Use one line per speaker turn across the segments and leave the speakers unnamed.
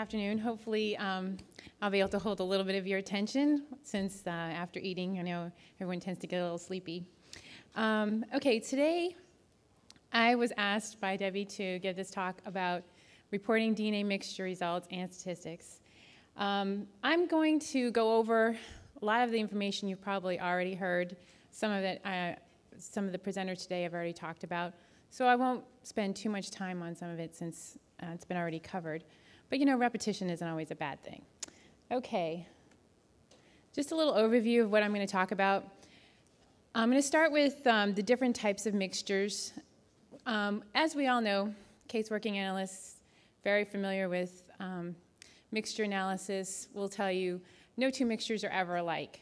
afternoon. Hopefully I'll be able to hold a little bit of your attention since after eating, I know everyone tends to get a little sleepy. Okay, today I was asked by Debbie to give this talk about reporting DNA mixture results and statistics. I'm going to go over a lot of the information you've probably already heard. Some of it, some of the presenters today have already talked about, so I won't spend too much time on some of it since it's been already covered. But you know, repetition isn't always a bad thing. Okay, just a little overview of what I'm going to talk about. I'm going to start with the different types of mixtures. As we all know, case-working analysts, very familiar with mixture analysis, will tell you no two mixtures are ever alike.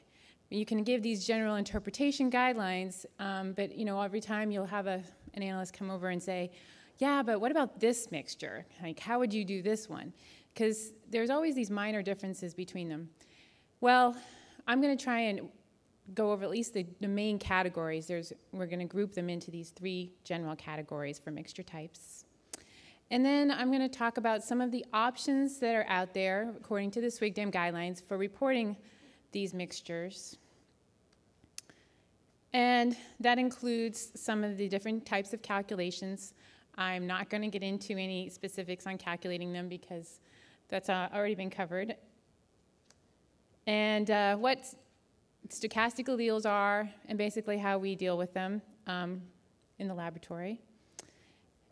You can give these general interpretation guidelines, but you know, every time you'll have an analyst come over and say, yeah, but what about this mixture? Like, how would you do this one? Because there's always these minor differences between them. Well, I'm going to try and go over at least the main categories. We're going to group them into these three general categories for mixture types. And then I'm going to talk about some of the options that are out there, according to the SWGDAM guidelines, for reporting these mixtures. And that includes some of the different types of calculations. I'm not going to get into any specifics on calculating them because that's already been covered. And what stochastic alleles are, and basically how we deal with them in the laboratory.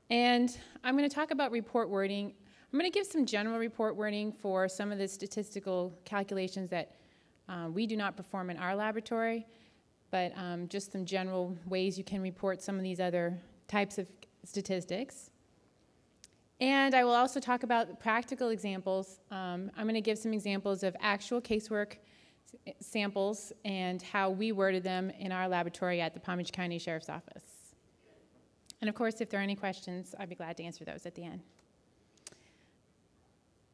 And I'm going to talk about report wording. I'm going to give some general report wording for some of the statistical calculations that we do not perform in our laboratory, but just some general ways you can report some of these other types of statistics. And I will also talk about practical examples. I'm going to give some examples of actual casework samples and how we worded them in our laboratory at the Palm Beach County Sheriff's Office. And of course, if there are any questions, I'd be glad to answer those at the end.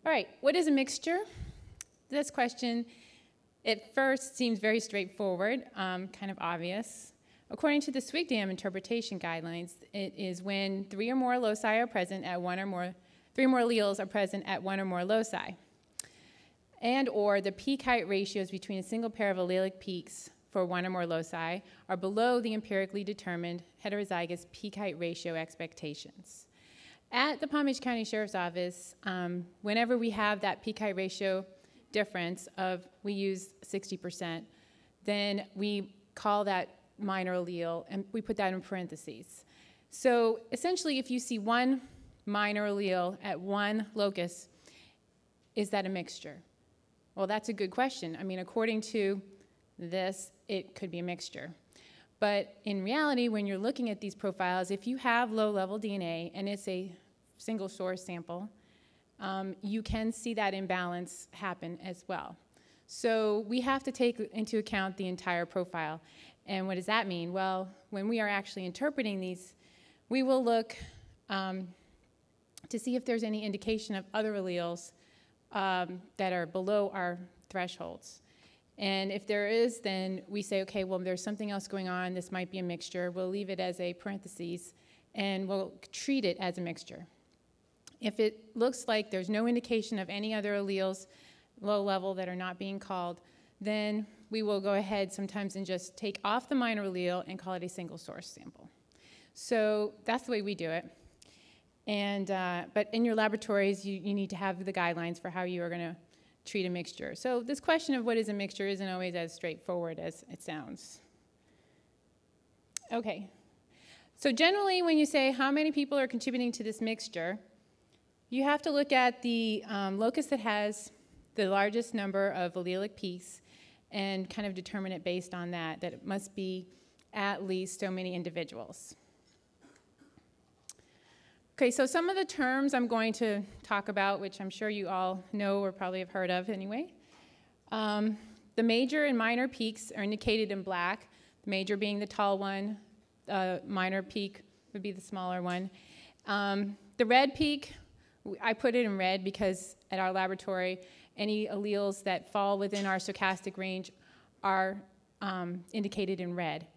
All right, what is a mixture? This question at first seems very straightforward, kind of obvious. According to the SWGDAM interpretation guidelines, it is when three or more loci are present at one or more, three or more alleles are present at one or more loci, and or the peak height ratios between a single pair of allelic peaks for one or more loci are below the empirically determined heterozygous peak height ratio expectations. At the Palm Beach County Sheriff's Office, whenever we have that peak height ratio difference of, we use 60%, then we call that minor allele, and we put that in parentheses. So essentially, if you see one minor allele at one locus, is that a mixture? Well, that's a good question. I mean, according to this, it could be a mixture. But in reality, when you're looking at these profiles, if you have low-level DNA and it's a single source sample, you can see that imbalance happen as well. So we have to take into account the entire profile. And what does that mean? Well, when we are actually interpreting these, we will look to see if there's any indication of other alleles that are below our thresholds. And if there is, then we say, okay, well, there's something else going on. This might be a mixture. We'll leave it as a parentheses, and we'll treat it as a mixture. If it looks like there's no indication of any other alleles low level that are not being called, then we will go ahead sometimes and just take off the minor allele and call it a single source sample. So that's the way we do it. And, but in your laboratories, you need to have the guidelines for how you are going to treat a mixture. So this question of what is a mixture isn't always as straightforward as it sounds. Okay. So generally, when you say how many people are contributing to this mixture, you have to look at the locus that has the largest number of allelic peaks and kind of determine it based on that it must be at least so many individuals. Okay, so some of the terms I'm going to talk about, which I'm sure you all know or probably have heard of anyway. The major and minor peaks are indicated in black, the major being the tall one, minor peak would be the smaller one. The red peak, I put it in red because at our laboratory, any alleles that fall within our stochastic range are indicated in red.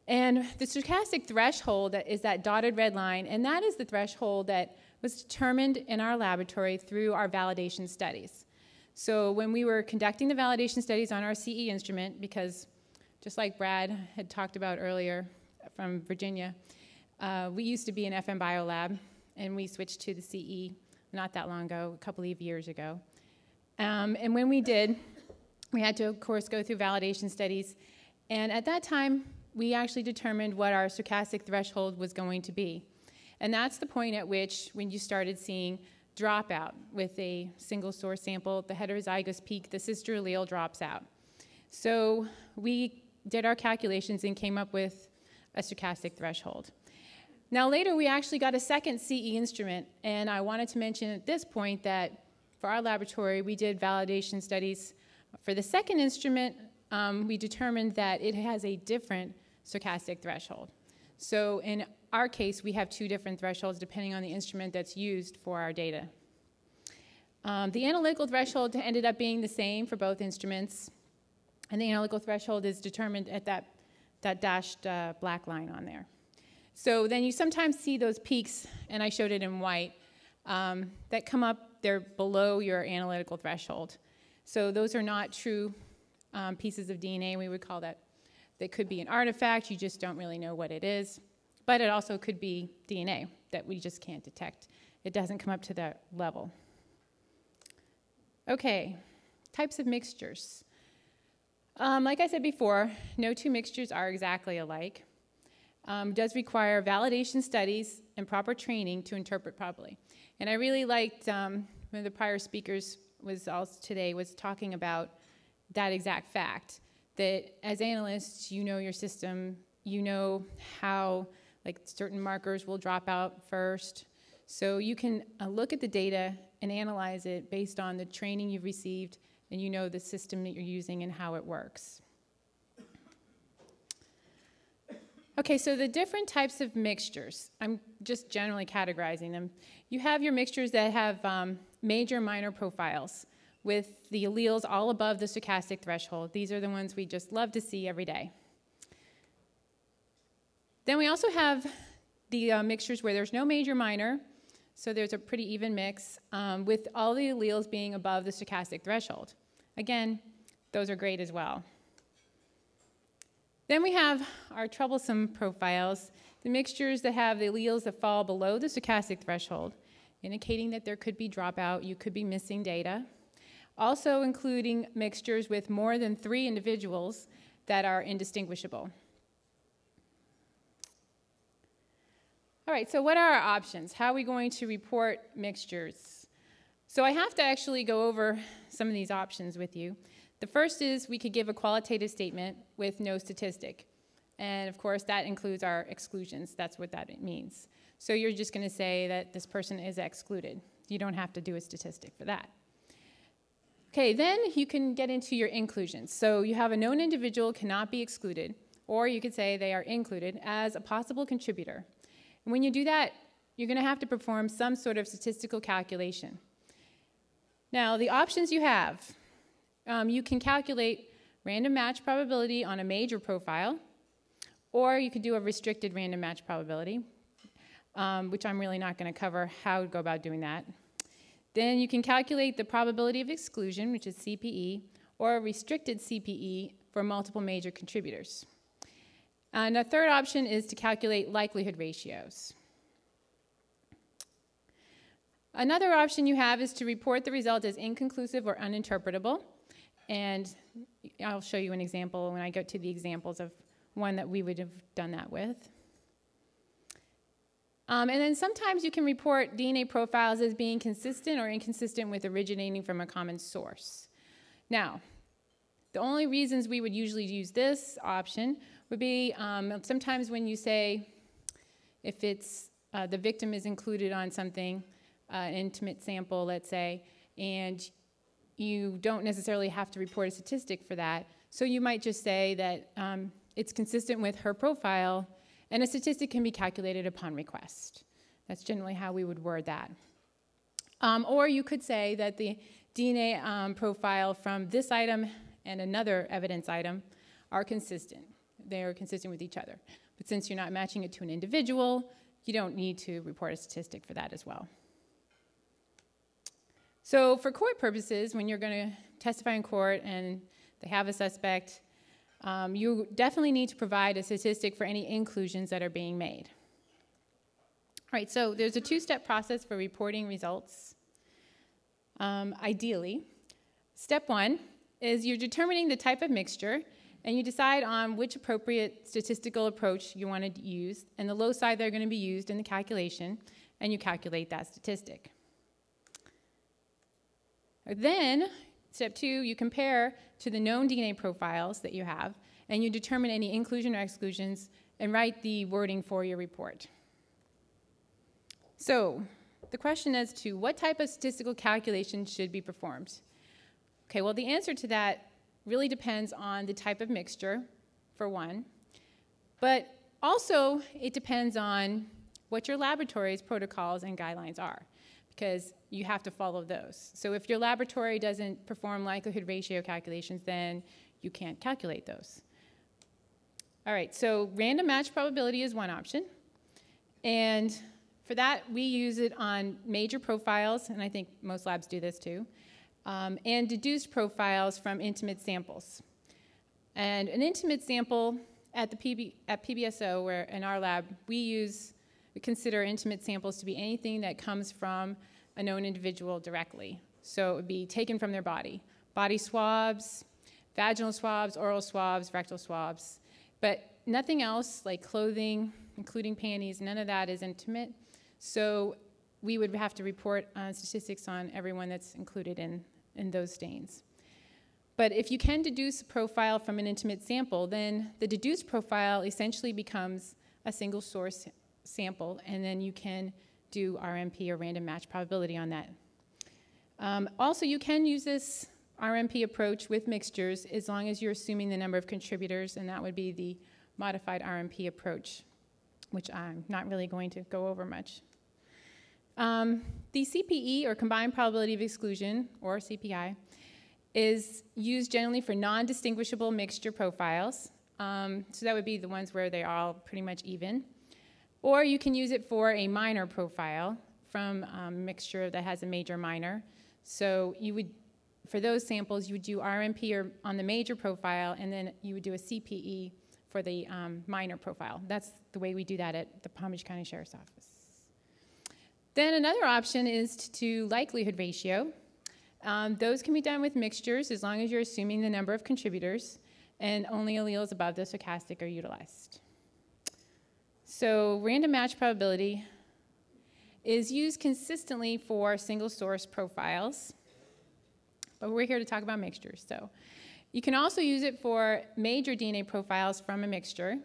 And the stochastic threshold is that dotted red line, and that is the threshold that was determined in our laboratory through our validation studies. So when we were conducting the validation studies on our CE instrument, because just like Brad had talked about earlier from Virginia, we used to be an FM Bio lab, and we switched to the CE not that long ago, a couple of years ago. And when we did, we had to, of course, go through validation studies. And at that time, we actually determined what our stochastic threshold was going to be. And that's the point at which, when you started seeing dropout with a single source sample, the heterozygous peak, the sister allele drops out. So we did our calculations and came up with a stochastic threshold. Now later we actually got a second CE instrument, and I wanted to mention at this point that for our laboratory we did validation studies. For the second instrument, we determined that it has a different stochastic threshold. So in our case, we have two different thresholds depending on the instrument that's used for our data. The analytical threshold ended up being the same for both instruments, and the analytical threshold is determined at that dashed black line on there. So then you sometimes see those peaks, and I showed it in white, that come up, they're below your analytical threshold. So those are not true pieces of DNA. We would call that, that could be an artifact, you just don't really know what it is. But it also could be DNA that we just can't detect. It doesn't come up to that level. Okay, types of mixtures. Like I said before, no two mixtures are exactly alike. It does require validation studies and proper training to interpret properly. And I really liked one of the prior speakers today was talking about that exact fact, that as analysts, you know your system, you know how like certain markers will drop out first. So you can look at the data and analyze it based on the training you've received, and you know the system that you're using and how it works. Okay, so the different types of mixtures, I'm just generally categorizing them. You have your mixtures that have major and minor profiles with the alleles all above the stochastic threshold. These are the ones we just love to see every day. Then we also have the mixtures where there's no major minor, so there's a pretty even mix, with all the alleles being above the stochastic threshold. Again, those are great as well. Then we have our troublesome profiles, the mixtures that have the alleles that fall below the stochastic threshold, indicating that there could be dropout, you could be missing data. Also including mixtures with more than 3 individuals that are indistinguishable. All right, so what are our options? How are we going to report mixtures? So I have to actually go over some of these options with you. The first is we could give a qualitative statement with no statistic. And of course, that includes our exclusions. That's what that means. So you're just going to say that this person is excluded. You don't have to do a statistic for that. Okay, then you can get into your inclusions. So you have a known individual cannot be excluded, or you could say they are included as a possible contributor. And when you do that, you're going to have to perform some sort of statistical calculation. Now, the options you have, you can calculate random match probability on a major profile, or you could do a restricted random match probability, which I'm really not going to cover how to go about doing that. Then you can calculate the probability of exclusion, which is CPE, or a restricted CPE for multiple major contributors. And a third option is to calculate likelihood ratios. Another option you have is to report the result as inconclusive or uninterpretable. And I'll show you an example when I go to the examples of one that we would have done that with. And then sometimes you can report DNA profiles as being consistent or inconsistent with originating from a common source. Now, the only reasons we would usually use this option would be sometimes when you say if it's the victim is included on something, an intimate sample, let's say, and you don't necessarily have to report a statistic for that. So you might just say that it's consistent with her profile, and a statistic can be calculated upon request. That's generally how we would word that. Or you could say that the DNA profile from this item and another evidence item are consistent. They are consistent with each other. But since you're not matching it to an individual, you don't need to report a statistic for that as well. So for court purposes, when you're going to testify in court and they have a suspect, you definitely need to provide a statistic for any inclusions that are being made. All right, so there's a two-step process for reporting results. Ideally, step one is you're determining the type of mixture, and you decide on which appropriate statistical approach you want to use and the loci that are going to be used in the calculation, and you calculate that statistic. Then, step two, you compare to the known DNA profiles that you have, and you determine any inclusion or exclusions and write the wording for your report. So, the question as to what type of statistical calculation should be performed. Okay, well, the answer to that really depends on the type of mixture, for one, but also it depends on what your laboratory's protocols and guidelines are, because you have to follow those. So if your laboratory doesn't perform likelihood ratio calculations, then you can't calculate those. All right, so random match probability is one option, and for that, we use it on major profiles, and I think most labs do this too, and deduced profiles from intimate samples. And an intimate sample at PBSO, where in our lab, we consider intimate samples to be anything that comes from a known individual directly. So it would be taken from their body. Body swabs, vaginal swabs, oral swabs, rectal swabs, but nothing else like clothing, including panties, none of that is intimate. So we would have to report statistics on everyone that's included in those stains. But if you can deduce a profile from an intimate sample, then the deduced profile essentially becomes a single source sample, and then you can do RMP or random match probability on that. Also, you can use this RMP approach with mixtures as long as you're assuming the number of contributors, and that would be the modified RMP approach, which I'm not really going to go over much. The CPE, or combined probability of exclusion, or CPI, is used generally for non-distinguishable mixture profiles. So that would be the ones where they are all pretty much even. Or you can use it for a minor profile from a mixture that has a major minor. So you would, for those samples, you would do RMP on the major profile, and then you would do a CPE for the minor profile. That's the way we do that at the Palm Beach County Sheriff's Office. Then another option is to do likelihood ratio. Those can be done with mixtures as long as you're assuming the number of contributors and only alleles above the stochastic are utilized. So random match probability is used consistently for single source profiles, but we're here to talk about mixtures. So you can also use it for major DNA profiles from a mixture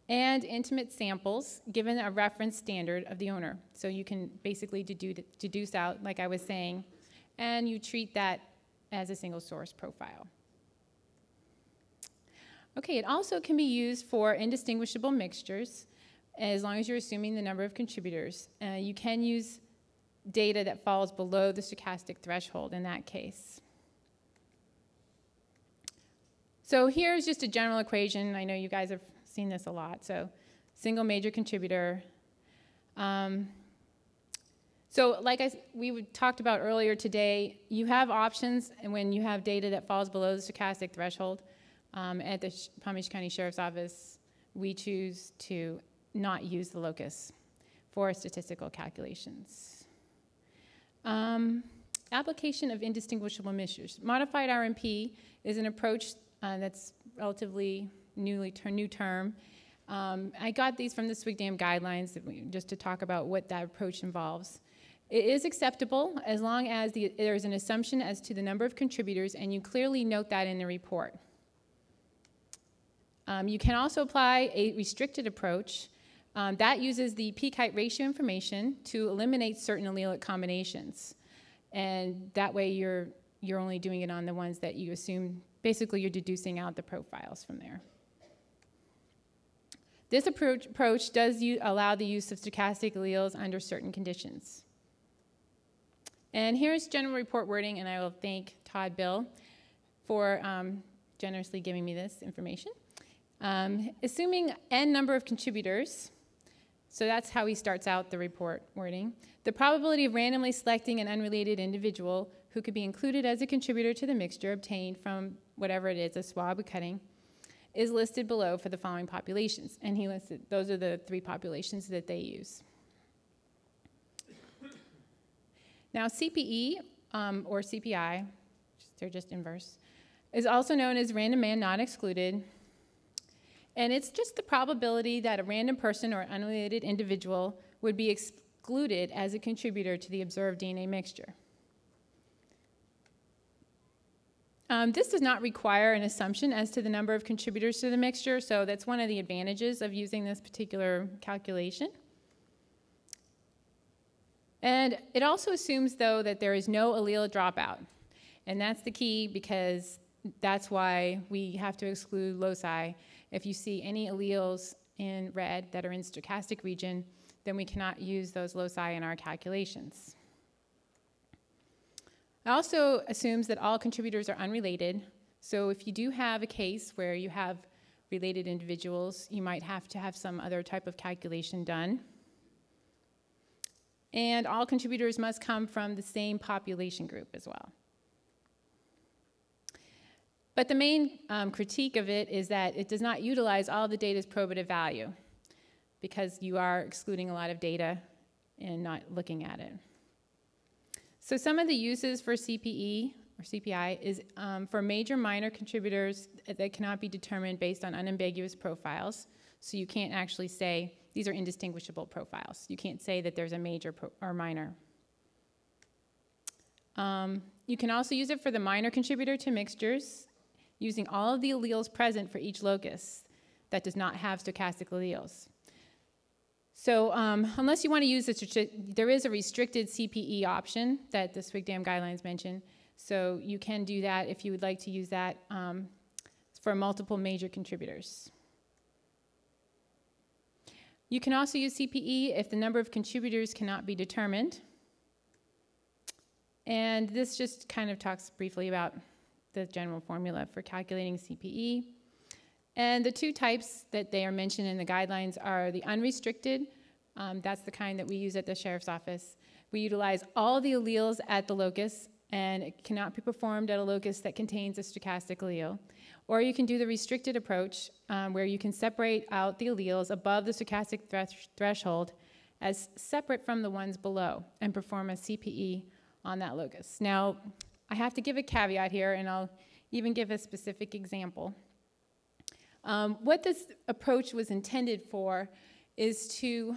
and intimate samples given a reference standard of the owner. So you can basically deduce out, like I was saying, and you treat that as a single source profile. Okay, it also can be used for indistinguishable mixtures as long as you're assuming the number of contributors. You can use data that falls below the stochastic threshold in that case. So here's just a general equation. I know you guys have seen this a lot. So single major contributor. So like we talked about earlier today, you have options and when you have data that falls below the stochastic threshold. At the Palm Beach County Sheriff's Office, we choose to not use the locus for statistical calculations. Application of indistinguishable mixtures. Modified RMP is an approach that's relatively new term. I got these from the SWGDAM guidelines just to talk about what that approach involves. It is acceptable as long as there's an assumption as to the number of contributors and you clearly note that in the report. You can also apply a restricted approach that uses the peak-height ratio information to eliminate certain allelic combinations. And that way you're only doing it on the ones that you assume, basically you're deducing out the profiles from there. This approach does allow the use of stochastic alleles under certain conditions. And here's general report wording, and I will thank Todd Bill for generously giving me this information. Assuming n number of contributors, So that's how he starts out the report wording. The probability of randomly selecting an unrelated individual who could be included as a contributor to the mixture obtained from whatever it is, a swab cutting, is listed below for the following populations. And he listed, those are the 3 populations that they use. Now CPE, or CPI, they're just inverse, is also known as random man not excluded. And it's just the probability that a random person or unrelated individual would be excluded as a contributor to the observed DNA mixture. This does not require an assumption as to the number of contributors to the mixture, so that's one of the advantages of using this particular calculation. And it also assumes, though, that there is no allele dropout. And that's the key, because that's why we have to exclude loci. If you see any alleles in red that are in stochastic region, then we cannot use those loci in our calculations. It also assumes that all contributors are unrelated. So if you do have a case where you have related individuals, you might have to have some other type of calculation done. And all contributors must come from the same population group as well. But the main critique of it is that it does not utilize all the data's probative value, because you are excluding a lot of data and not looking at it. So some of the uses for CPE or CPI is for major minor contributors that cannot be determined based on unambiguous profiles. So you can't actually say these are indistinguishable profiles. You can't say that there's a major or minor. You can also use it for the minor contributor to mixtures, using all of the alleles present for each locus that does not have stochastic alleles. So unless you want to use this, there is a restricted CPE option that the SWGDAM guidelines mention. So you can do that if you would like to use that for multiple major contributors. You can also use CPE if the number of contributors cannot be determined. And this just kind of talks briefly about the general formula for calculating CPE. And the 2 types that they are mentioned in the guidelines are the unrestricted. That's the kind that we use at the sheriff's office. We utilize all the alleles at the locus, and it cannot be performed at a locus that contains a stochastic allele. Or you can do the restricted approach, where you can separate out the alleles above the stochastic threshold as separate from the ones below and perform a CPE on that locus. Now, I have to give a caveat here, and I'll even give a specific example. What this approach was intended for is to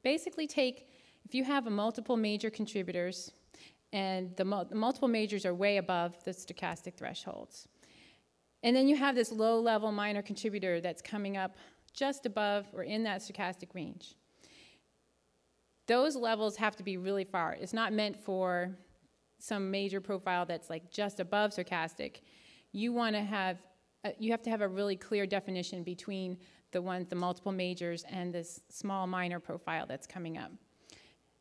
basically take, if you have a multiple major contributors, and the multiple majors are way above the stochastic thresholds, and then you have this low-level minor contributor that's coming up just above or in that stochastic range. Those levels have to be really far. It's not meant for some major profile that's like just above stochastic. You have to have a really clear definition between the multiple majors and this small minor profile that's coming up.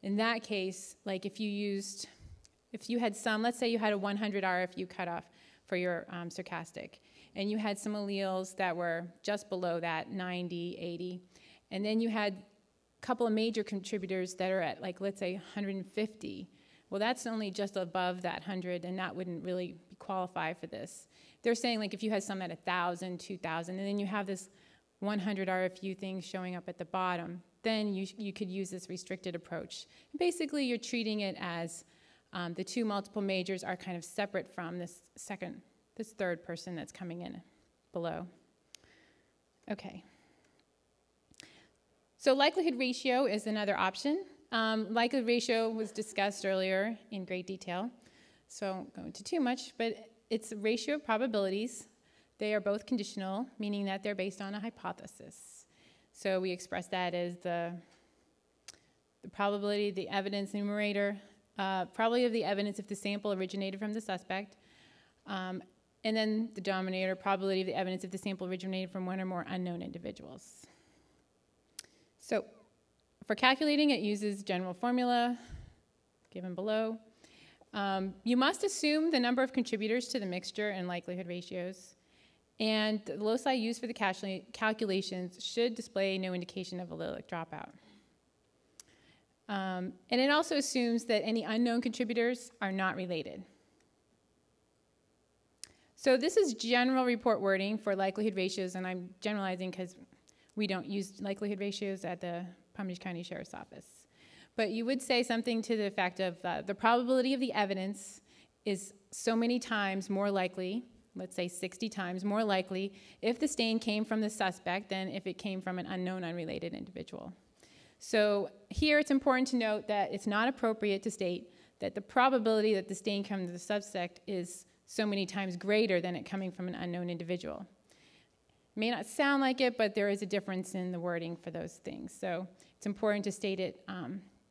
In that case, like if you had some, let's say you had a 100 RFU cutoff for your stochastic, and you had some alleles that were just below that, 90, 80, and then you had a couple of major contributors that are at, like, let's say 150. Well, that's only just above that 100, and that wouldn't really qualify for this. They're saying, like, if you had some at 1,000, 2,000, and then you have this 100 RFU thing showing up at the bottom, then you could use this restricted approach. And basically, you're treating it as the 2 multiple majors are kind of separate from this third person that's coming in below. Okay. So likelihood ratio is another option. Likelihood ratio was discussed earlier in great detail, so I won't go into too much, but it's a ratio of probabilities. They are both conditional, meaning that they're based on a hypothesis. So we express that as the probability of the evidence numerator, probability of the evidence if the sample originated from the suspect, and then the denominator, probability of the evidence if the sample originated from 1 or more unknown individuals. So for calculating, it uses general formula given below. You must assume the number of contributors to the mixture and likelihood ratios. And the loci used for the calculations should display no indication of allelic dropout. And it also assumes that any unknown contributors are not related. So this is general report wording for likelihood ratios, and I'm generalizing because we don't use likelihood ratios at the Palm Beach County Sheriff's Office. But you would say something to the effect of the probability of the evidence is so many times more likely, let's say 60 times more likely, if the stain came from the suspect than if it came from an unknown, unrelated individual. So here it's important to note that it's not appropriate to state that the probability that the stain comes from the suspect is so many times greater than it coming from an unknown individual. It may not sound like it, but there is a difference in the wording for those things. So it's important to state it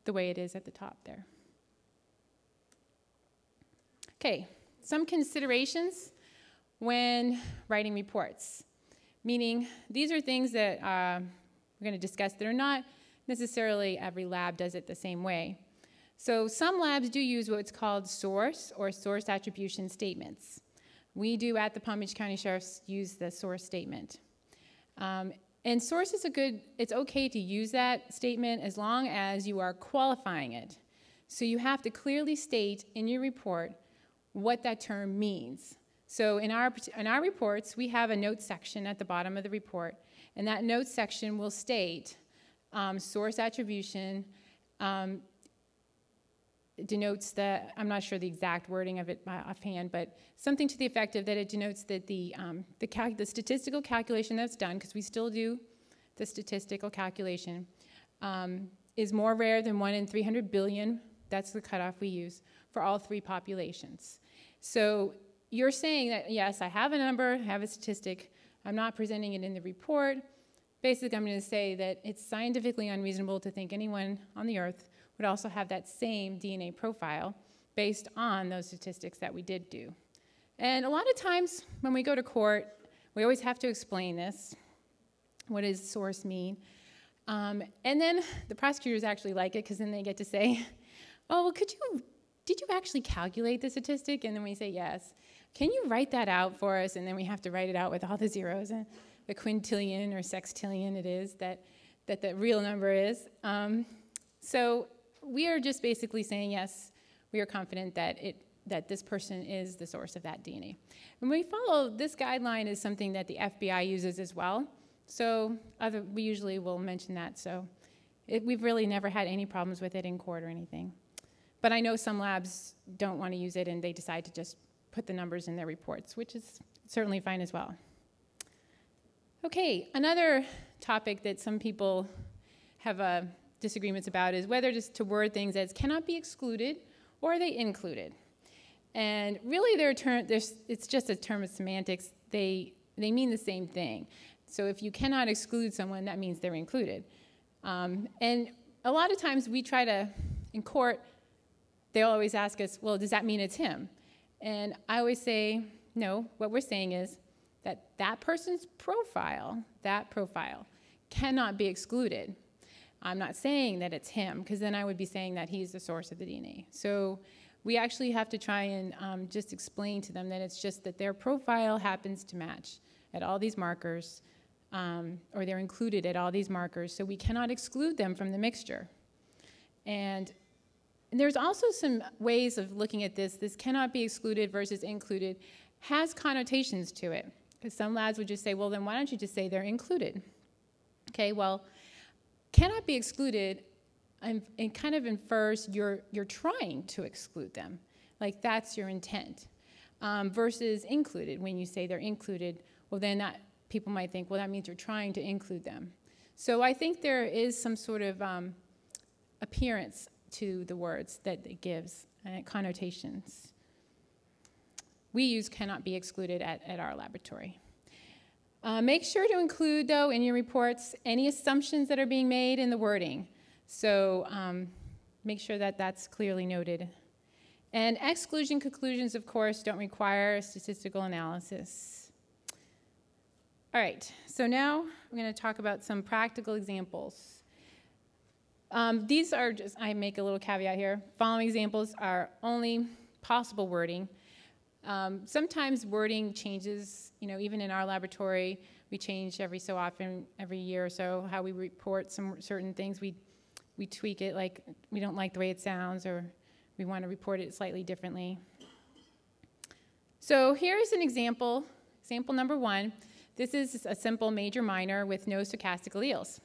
the way it is at the top there. Okay, some considerations when writing reports, meaning these are things that we're going to discuss that are not necessarily every lab does it the same way. So some labs do use what's called source or source attribution statements. We do at the Palm Beach County Sheriff's use the source statement. And source is it's okay to use that statement as long as you are qualifying it. So you have to clearly state in your report what that term means. So in our reports, we have a notes section at the bottom of the report, and that notes section will state source attribution denotes that, I'm not sure the exact wording of it offhand, but something to the effect of that it denotes that the statistical calculation that's done, because we still do the statistical calculation, is more rare than 1 in 300 billion. That's the cutoff we use for all 3 populations. So you're saying that, yes, I have a number, I have a statistic, I'm not presenting it in the report. Basically, I'm going to say that it's scientifically unreasonable to think anyone on the earth would also have that same DNA profile based on those statistics that we did do. And a lot of times when we go to court, we always have to explain this. What does source mean? And then the prosecutors actually like it because then they get to say, oh, well, did you actually calculate the statistic? And then we say, yes. Can you write that out for us? And then we have to write it out with all the zeros and the quintillion or sextillion it is that the real number is. So we are just basically saying, yes, we are confident that this person is the source of that DNA. And we follow, this guideline is something that the FBI uses as well. So we usually will mention that. So we've really never had any problems with it in court or anything. But I know some labs don't want to use it and they decide to just put the numbers in their reports, which is certainly fine as well. Okay, another topic that some people have disagreements about is whether to word things as cannot be excluded or are they included. And really it's just a term of semantics. They mean the same thing. So if you cannot exclude someone, that means they're included. And a lot of times we try to, in court, they'll always ask us, well, does that mean it's him? And I always say, no, what we're saying is that person's profile, cannot be excluded. I'm not saying that it's him, because then I would be saying that he's the source of the DNA. So we actually have to try and just explain to them that it's just that their profile happens to match at all these markers, or they're included at all these markers, so we cannot exclude them from the mixture. And there's also some ways of looking at this. This cannot be excluded versus included has connotations to it, because some labs would just say, well, then why don't you just say they're included? Okay, well, cannot be excluded, it kind of infers you're trying to exclude them, like that's your intent, versus included. When you say they're included, well, then people might think, well, that means you're trying to include them. So I think there is some sort of appearance to the words that it gives, connotations. We use cannot be excluded at our laboratory. Make sure to include, though, in your reports any assumptions that are being made in the wording. So make sure that that's clearly noted. And exclusion conclusions, of course, don't require statistical analysis. All right, so now I'm going to talk about some practical examples. These are just, I make a little caveat here. Following examples are only possible wording. Sometimes wording changes, even in our laboratory, we change every so often, every year or so, how we report some certain things. We tweak it, like we don't like the way it sounds, or we want to report it slightly differently. So here's an example, example number 1. This is a simple major minor with no stochastic alleles.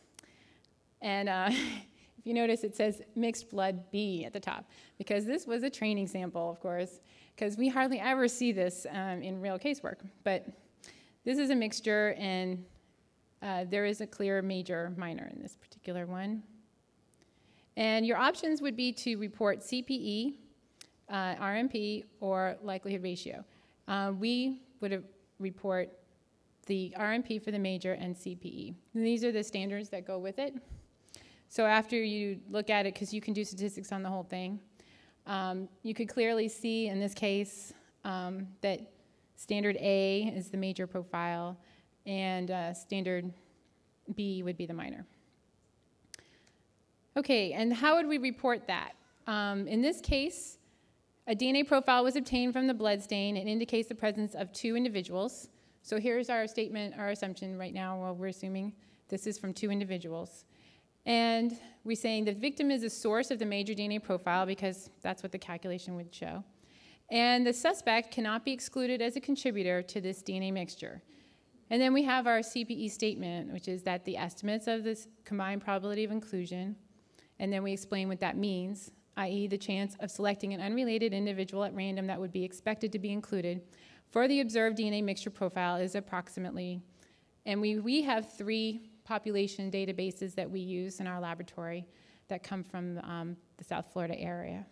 And if you notice, it says mixed blood B at the top, because this was a training sample, of course, because we hardly ever see this in real casework. But this is a mixture, and there is a clear major minor in this particular one. And your options would be to report CPE, RMP, or likelihood ratio. We would report the RMP for the major and CPE. And these are the standards that go with it. So after you look at it, because you can do statistics on the whole thing, you could clearly see in this case that standard A is the major profile, and standard B would be the minor. Okay, and how would we report that? In this case, a DNA profile was obtained from the blood stain and indicates the presence of 2 individuals. So here's our statement, our assumption right now. Well, we're assuming this is from 2 individuals. And we're saying the victim is the source of the major DNA profile, because that's what the calculation would show. And the suspect cannot be excluded as a contributor to this DNA mixture. And then we have our CPE statement, which is that the estimates of this combined probability of inclusion, and then we explain what that means, i.e. the chance of selecting an unrelated individual at random that would be expected to be included for the observed DNA mixture profile is approximately, and we have 3 population databases that we use in our laboratory that come from the South Florida area.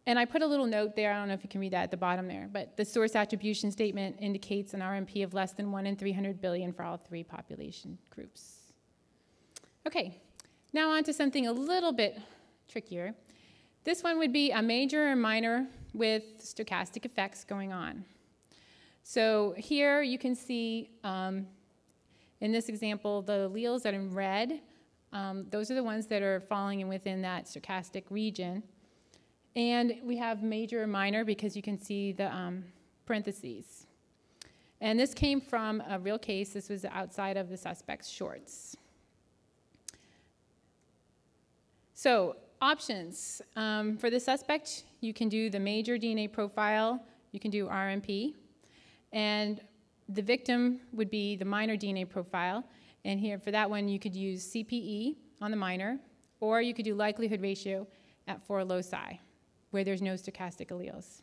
And I put a little note there, I don't know if you can read that at the bottom there, but the source attribution statement indicates an RMP of less than 1 in 300 billion for all 3 population groups. Okay, now on to something a little bit trickier. This one would be a major or minor with stochastic effects going on. So here you can see in this example, the alleles that are in red, those are the ones that are falling within that stochastic region. And we have major or minor because you can see the parentheses. And this came from a real case. This was outside of the suspect's shorts. So options. For the suspect, you can do the major DNA profile. You can do RMP. And the victim would be the minor DNA profile. And here, for that one, you could use CPE on the minor, or you could do likelihood ratio at 4 loci, where there's no stochastic alleles.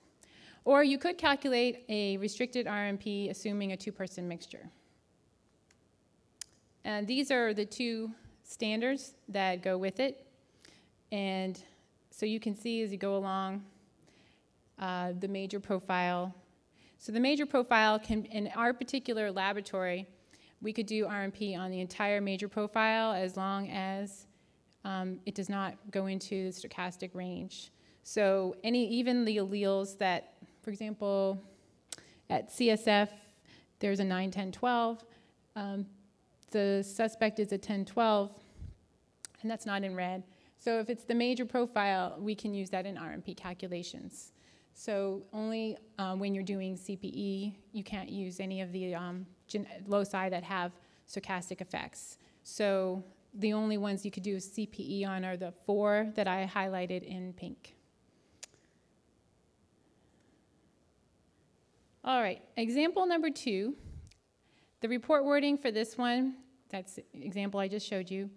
Or you could calculate a restricted RMP, assuming a 2-person mixture. And these are the 2 standards that go with it. And so you can see as you go along the major profile. So the major profile can, in our particular laboratory, we could do RMP on the entire major profile as long as it does not go into the stochastic range. So even the alleles that, for example, at CSF, there's a 9, 10, 12. The suspect is a 10, 12, and that's not in red. So if it's the major profile, we can use that in RMP calculations. So only when you're doing CPE, you can't use any of the loci that have stochastic effects. So the only ones you could do CPE on are the 4 that I highlighted in pink. All right, example number 2. The report wording for this one, that's the example I just showed you,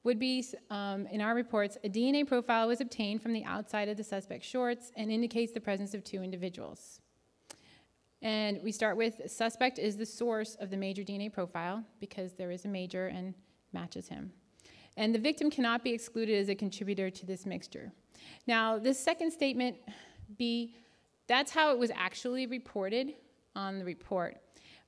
would be, in our reports, a DNA profile was obtained from the outside of the suspect's shorts and indicates the presence of 2 individuals. And we start with suspect is the source of the major DNA profile because there is a major and matches him. And the victim cannot be excluded as a contributor to this mixture. Now, this second statement, B, that's how it was actually reported on the report.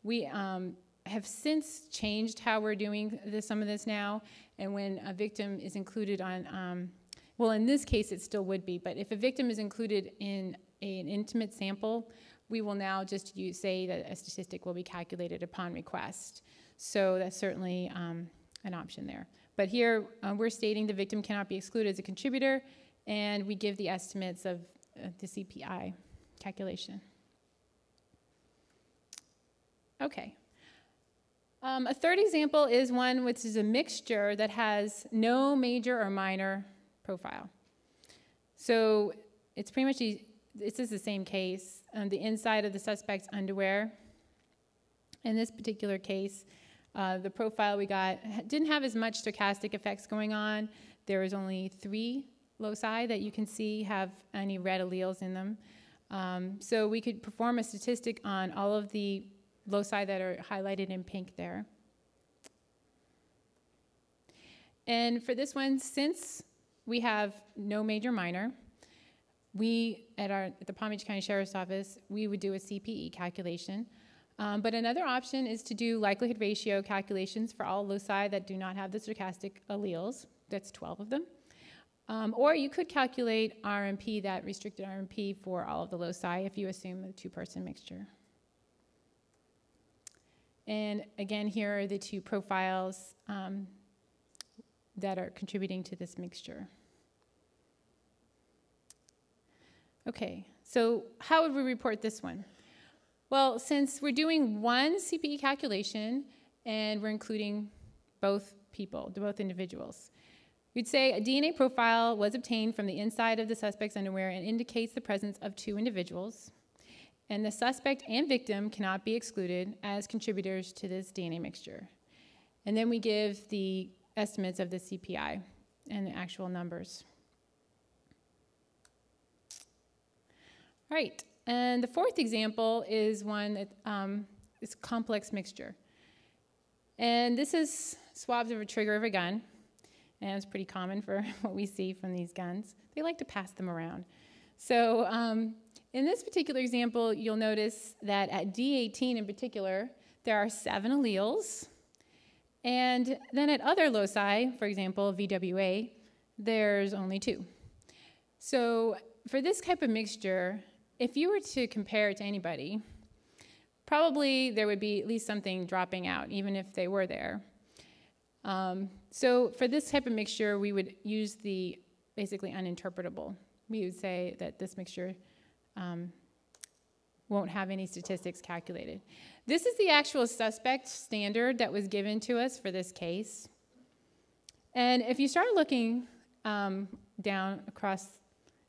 We have since changed how we're doing some of this now, and when a victim is included on, well, in this case it still would be, but if a victim is included in an intimate sample, we will now just say that a statistic will be calculated upon request. So that's certainly an option there. But here we're stating the victim cannot be excluded as a contributor, and we give the estimates of the CPI. calculation. Okay. A third example is one which is a mixture that has no major or minor profile. So it's pretty much, this is the same case. The inside of the suspect's underwear. In this particular case, the profile we got didn't have as much stochastic effects going on. There was only 3 loci that you can see have any red alleles in them. So we could perform a statistic on all of the loci that are highlighted in pink there. And for this one, since we have no major minor, we, at the Palm Beach County Sheriff's Office, we would do a CPE calculation. But another option is to do likelihood ratio calculations for all loci that do not have the stochastic alleles. That's 12 of them. Or you could calculate RMP, that restricted RMP, for all of the loci if you assume a 2-person mixture. And again, here are the 2 profiles that are contributing to this mixture. Okay, so how would we report this one? Well, since we're doing one CPE calculation and we're including both people, both individuals, we'd say a DNA profile was obtained from the inside of the suspect's underwear and indicates the presence of 2 individuals. And the suspect and victim cannot be excluded as contributors to this DNA mixture. And then we give the estimates of the CPI and the actual numbers. All right, and the fourth example is one that is complex mixture. And this is swabs of a trigger of a gun, and it's pretty common for what we see from these guns. They like to pass them around. So in this particular example, you'll notice that at D18 in particular, there are 7 alleles. And then at other loci, for example, VWA, there's only 2. So for this type of mixture, if you were to compare it to anybody, probably there would be at least something dropping out, even if they were there. So for this type of mixture, we would use the basically uninterpretable. We would say that this mixture won't have any statistics calculated. This is the actual suspect standard that was given to us for this case. And if you start looking down across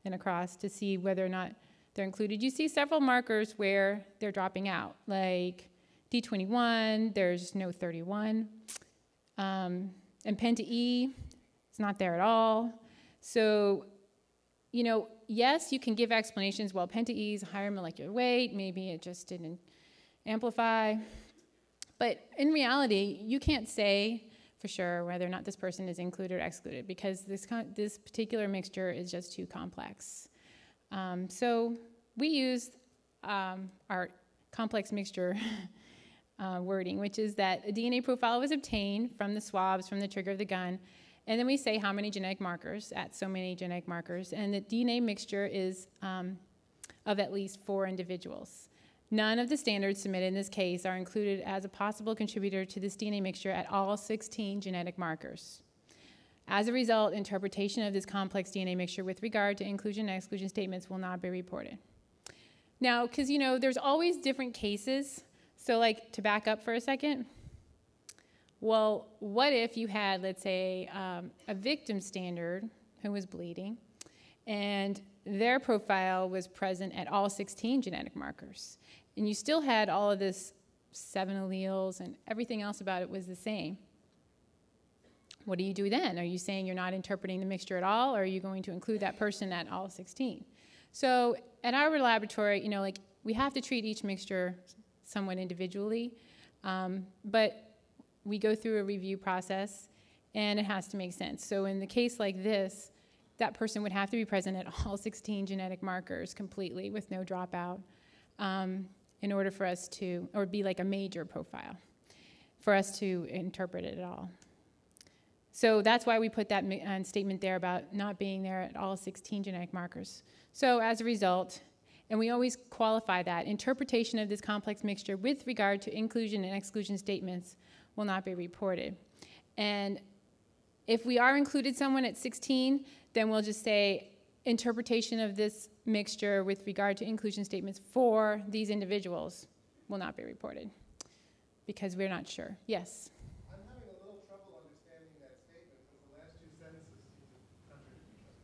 and across to see whether or not they're included, you see several markers where they're dropping out, like D21, there's no 31. And Penta E, it's not there at all. So, you know, yes, you can give explanations. Well, Penta E is a higher molecular weight. Maybe it just didn't amplify. But in reality, you can't say for sure whether or not this person is included or excluded because this particular mixture is just too complex. So we used our complex mixture wording, which is that a DNA profile was obtained from the swabs from the trigger of the gun, and then we say how many genetic markers at so many genetic markers, and the DNA mixture is of at least 4 individuals. None of the standards submitted in this case are included as a possible contributor to this DNA mixture at all 16 genetic markers. As a result, interpretation of this complex DNA mixture with regard to inclusion and exclusion statements will not be reported. Now, because you know, there's always different cases. So like, to back up for a second, well, what if you had, let's say, a victim standard who was bleeding, and their profile was present at all 16 genetic markers, and you still had all of this 7 alleles and everything else about it was the same? What do you do then? Are you saying you're not interpreting the mixture at all, or are you going to include that person at all 16? So at our laboratory, you know, like, we have to treat each mixture somewhat individually, but we go through a review process, and it has to make sense. So in the case like this, that person would have to be present at all 16 genetic markers completely with no dropout in order for us to, or be like a major profile, for us to interpret it at all. So that's why we put that statement there about not being there at all 16 genetic markers. So as a result, and we always qualify that, interpretation of this complex mixture with regard to inclusion and exclusion statements will not be reported. And if we are included someone at 16, then we'll just say interpretation of this mixture with regard to inclusion statements for these individuals will not be reported because we're not sure. Yes?
I'm having a little trouble understanding that statement because the last two sentences seem to contradict each other.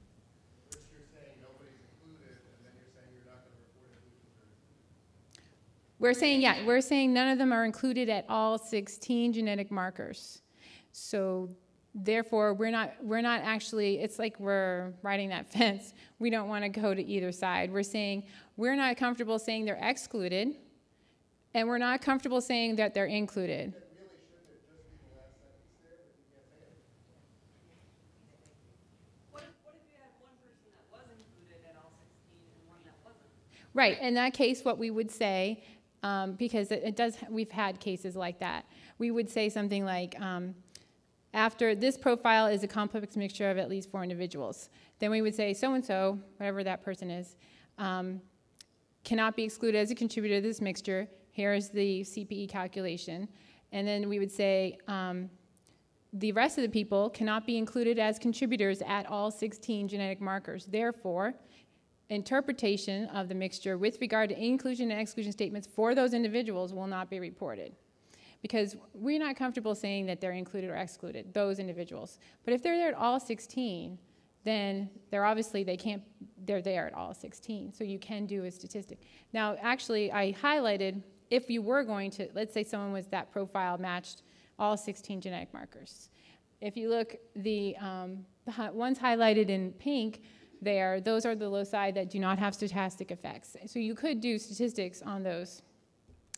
First you're saying nobody's included, and then you're saying you're not going to report inclusions or exclusions.
We're saying none of them are included at all 16 genetic markers. So therefore, we're not actually, it's like we're riding that fence. We don't want to go to either side. We're saying we're not comfortable saying they're excluded, and we're not comfortable saying that they're included.
That really shouldn't it just be the last sentence there, but you can't say it.
What if you had one person that was included at all 16 and one that wasn't?
Right. In that case, what we would say, because we've had cases like that, we would say something like, after this profile is a complex mixture of at least 4 individuals. Then we would say so-and-so, whatever that person is, cannot be excluded as a contributor to this mixture. Here is the CPE calculation. And then we would say the rest of the people cannot be included as contributors at all 16 genetic markers. Therefore, interpretation of the mixture with regard to inclusion and exclusion statements for those individuals will not be reported. Because we're not comfortable saying that they're included or excluded, those individuals. But if they're there at all 16, then they're there at all 16. So you can do a statistic. Now, actually, I highlighted, if you were going to, let's say someone was that profile matched all 16 genetic markers. If you look, the ones highlighted in pink there, those are the loci that do not have stochastic effects. So you could do statistics on those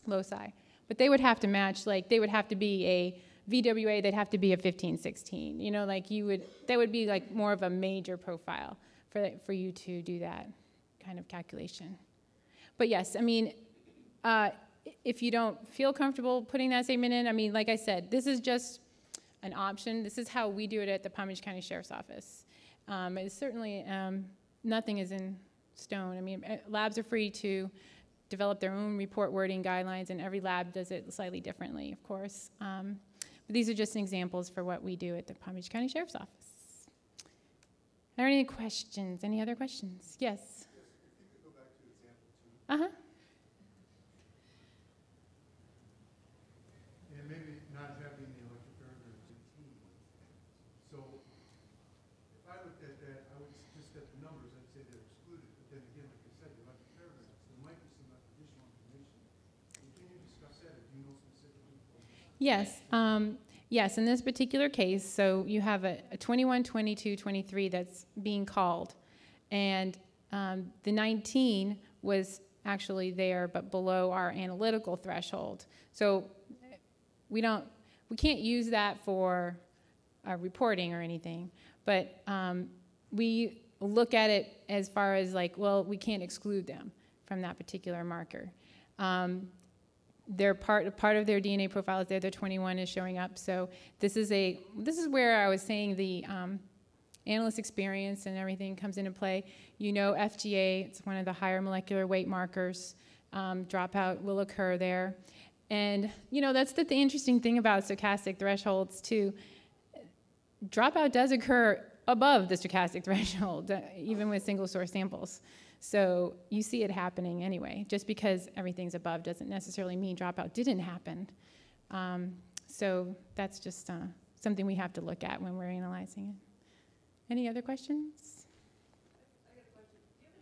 loci. But they would have to match, like they would have to be a VWA, they'd have to be a 1516. You know, like that would be like more of a major profile for you to do that kind of calculation. But yes, I mean, if you don't feel comfortable putting that statement in, I mean, like I said, this is just an option. This is how we do it at the Palm Beach County Sheriff's Office. It's certainly, nothing is in stone. I mean, labs are free to develop their own report wording guidelines, and every lab does it slightly differently, of course. But these are just examples for what we do at the Palm Beach County Sheriff's Office. Are there any questions? Any other questions? Yes?
Yes, if you could go back to example 2.
Uh-huh.
And maybe not having the electric parameter routine. So if I looked at that, I would just at the numbers, I'd say they're excluded. But then again, like I said, the electric parameters, there might be some additional information. Can you discuss that, or do you know specifically?
Yes. Yes, in this particular case, so you have a 21, 22, 23 that's being called. And the 19 was actually there, but below our analytical threshold. So we can't use that for reporting or anything. But we look at it as far as like, well, we can't exclude them from that particular marker. They're part of their DNA profile is there. The 21 is showing up. So this is where I was saying the analyst experience and everything comes into play. You know, FGA, it's one of the higher molecular weight markers. Dropout will occur there. And, you know, that's the interesting thing about stochastic thresholds, too. Dropout does occur above the stochastic threshold, even with single source samples. So you see it happening anyway. Just because everything's above doesn't necessarily mean dropout didn't happen. So that's just something we have to look at when we're analyzing it. Any other questions?
I got a question.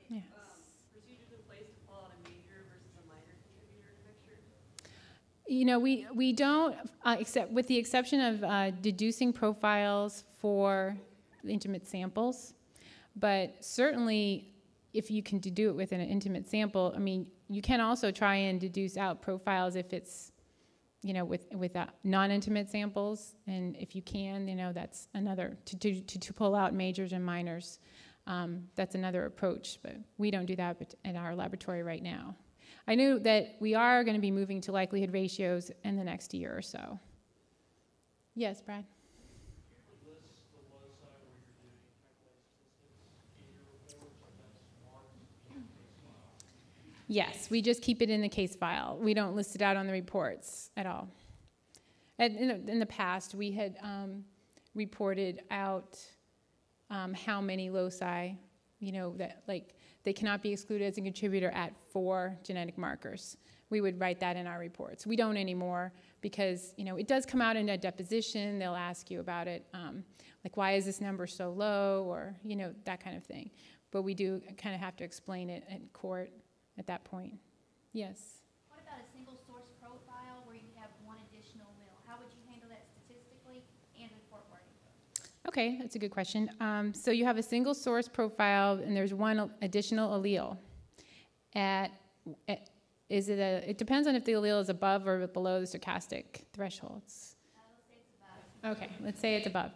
Do you have any procedures in place to call out a major versus a minor contributor in a mixture?
You know, we don't, except with the exception of deducing profiles for intimate samples. But certainly, if you can do it with an intimate sample, I mean, you can also try and deduce out profiles if it's, you know, with non-intimate samples. And if you can, you know, that's another, to pull out majors and minors. That's another approach, but we don't do that in our laboratory right now. I know that we are going to be moving to likelihood ratios in the next year or so. Yes, Brad? Yes, we just keep it in the case file. We don't list it out on the reports at all. And in the past, we had reported out how many loci that like they cannot be excluded as a contributor at 4 genetic markers. We would write that in our reports. We don't anymore because, it does come out in a deposition. They'll ask you about it, like why is this number so low, or, that kind of thing. But we do kind of have to explain it in court at that point. Yes?
What about a single source profile where you have one additional allele? How would you handle that statistically and in court wording?
Okay, that's a good question. So you have a single source profile, and there's one additional allele. It depends on if the allele is above or below the stochastic thresholds.
Let's say it's above.
Okay, let's say it's above.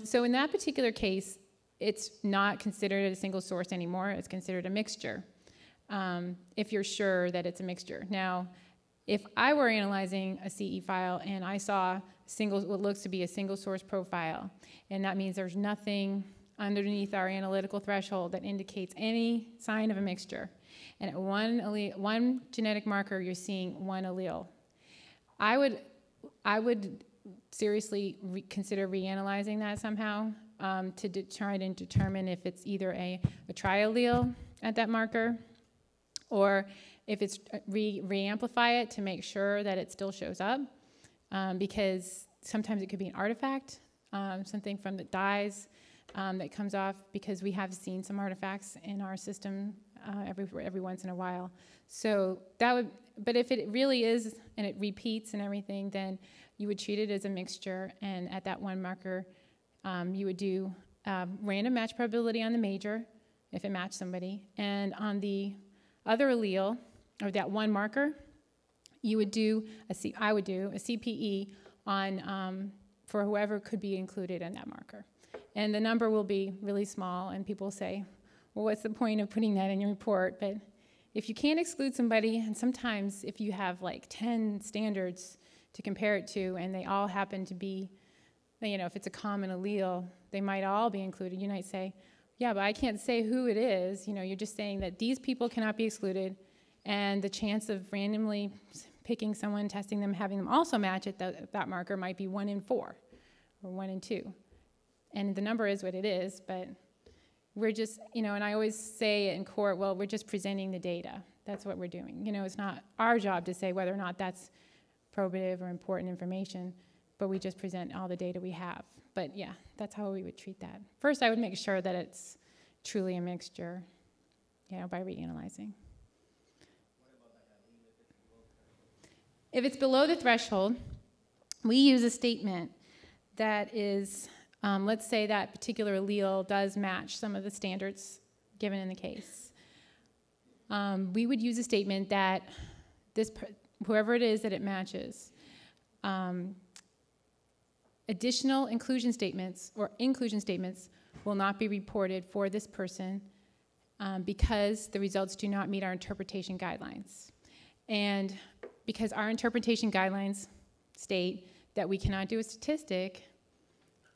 So in that particular case, it's not considered a single source anymore. It's considered a mixture, if you're sure that it's a mixture. Now, if I were analyzing a CE file and I saw what looks to be a single source profile, and that means there's nothing underneath our analytical threshold that indicates any sign of a mixture, and at one genetic marker you're seeing one allele, I would seriously consider reanalyzing that somehow to try and determine if it's either a triallele at that marker, or if it's re-amplify it to make sure that it still shows up, because sometimes it could be an artifact, something from the dyes that comes off, because we have seen some artifacts in our system every once in a while. So that would, but if it really is and it repeats and everything, then you would treat it as a mixture, and at that one marker, you would do random match probability on the major if it matched somebody, and on the other allele, or that one marker, you would do I would do a CPE on for whoever could be included in that marker. And the number will be really small, and people say, well, what's the point of putting that in your report? But if you can't exclude somebody, and sometimes if you have like 10 standards to compare it to, and they all happen to be, if it's a common allele, they might all be included. You might say, yeah, but I can't say who it is. You're just saying that these people cannot be excluded, and the chance of randomly picking someone, testing them, having them also match at that marker might be 1 in 4 or 1 in 2. And the number is what it is, but we're just, and I always say in court, well, we're just presenting the data. That's what we're doing. It's not our job to say whether or not that's probative or important information, but we just present all the data we have. But yeah, that's how we would treat that. First, I would make sure that it's truly a mixture, by reanalyzing. If it's below the threshold, we use a statement that is, let's say that particular allele does match some of the standards given in the case. We would use a statement that whoever it is that it matches, additional inclusion statements or inclusion statements will not be reported for this person because the results do not meet our interpretation guidelines. And because our interpretation guidelines state that we cannot do a statistic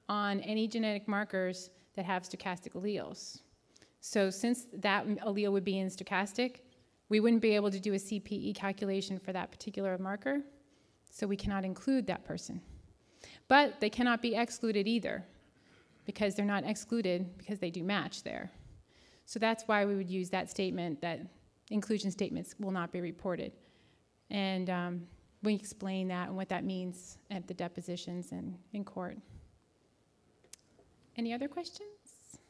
on any genetic markers that have stochastic alleles. So since that allele would be in stochastic, we wouldn't be able to do a CPE calculation for that particular marker, so we cannot include that person. But they cannot be excluded either, because they're not excluded because they do match there. So that's why we would use that statement that inclusion statements will not be reported. And we explain that and what that means at the depositions and in court. Any other questions?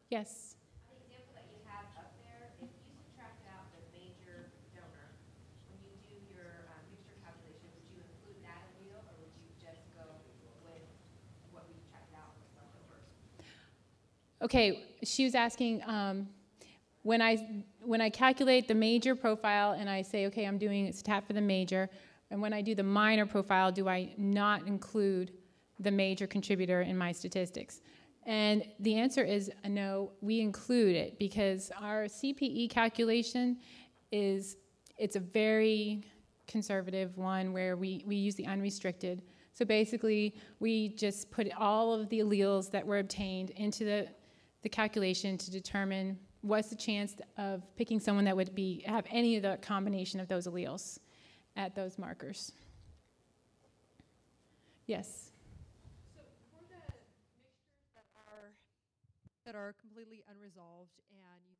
Yes?
The example that you have up there, if you subtracted out the major donor, when you do your mixture calculation, would you include that allele, or would you just go with what we subtracted out with leftovers?
Okay, she was asking, when I calculate the major profile and I say, okay, I'm doing stat for the major, and when I do the minor profile, do I not include the major contributor in my statistics? And the answer is no, we include it, because our CPE calculation it's a very conservative one where we use the unrestricted. So basically, we just put all of the alleles that were obtained into the calculation to determine what's the chance of picking someone that would have any of the combination of those alleles at those markers. Yes?
So for the mixtures that are
that are completely unresolved, and you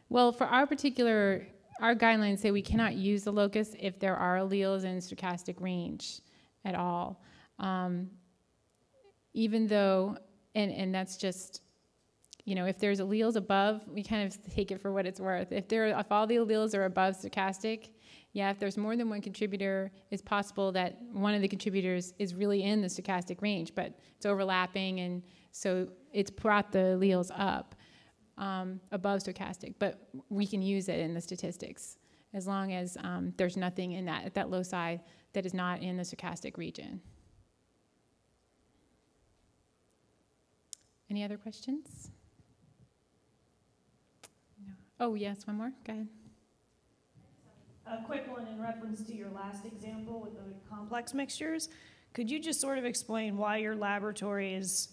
Well, for our guidelines say we cannot use the locus if there are alleles in stochastic range at all. Even though, and that's just, if there's alleles above, we kind of take it for what it's worth. If all the alleles are above stochastic, yeah, if there's more than one contributor, it's possible that one of the contributors is really in the stochastic range, but it's overlapping, and so it's brought the alleles up above stochastic. But we can use it in the statistics as long as there's nothing in at that loci that is not in the stochastic region. Any other questions? No. Oh, yes, one more. Go ahead.
A quick one in reference to your last example with the complex mixtures. Could you just sort of explain why your laboratory is,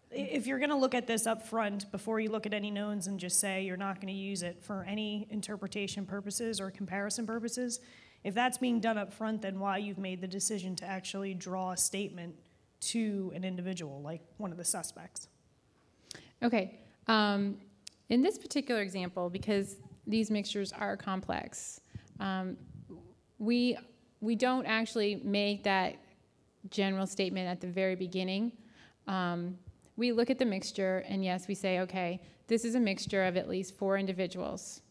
if you're going to look at this up front before you look at any knowns and just say you're not going to use it for any interpretation purposes or comparison purposes, if that's being done up front, then why you've made the decision to actually draw a statement to an individual, like one of the suspects?
Okay. In this particular example, because these mixtures are complex, we don't actually make that general statement at the very beginning. We look at the mixture, and yes, we say, okay, this is a mixture of at least 4 individuals.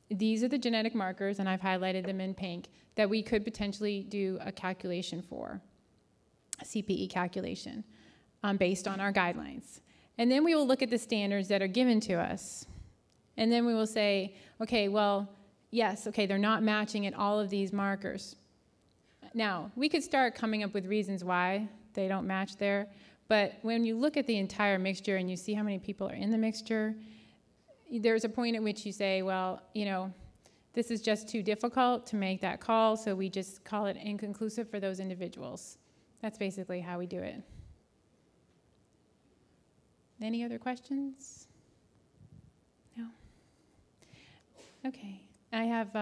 These are the genetic markers, and I've highlighted them in pink, that we could potentially do a calculation for, a CPE calculation, based on our guidelines. And then we will look at the standards that are given to us. And then we will say, okay, well, yes, okay, they're not matching at all of these markers. Now, we could start coming up with reasons why they don't match there, but when you look at the entire mixture and you see how many people are in the mixture, there's a point at which you say, well, this is just too difficult to make that call, so we just call it inconclusive for those individuals. That's basically how we do it. Any other questions? No? Okay. I have,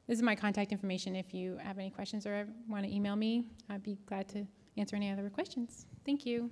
this is my contact information. If you have any questions or want to email me, I'd be glad to answer any other questions. Thank you.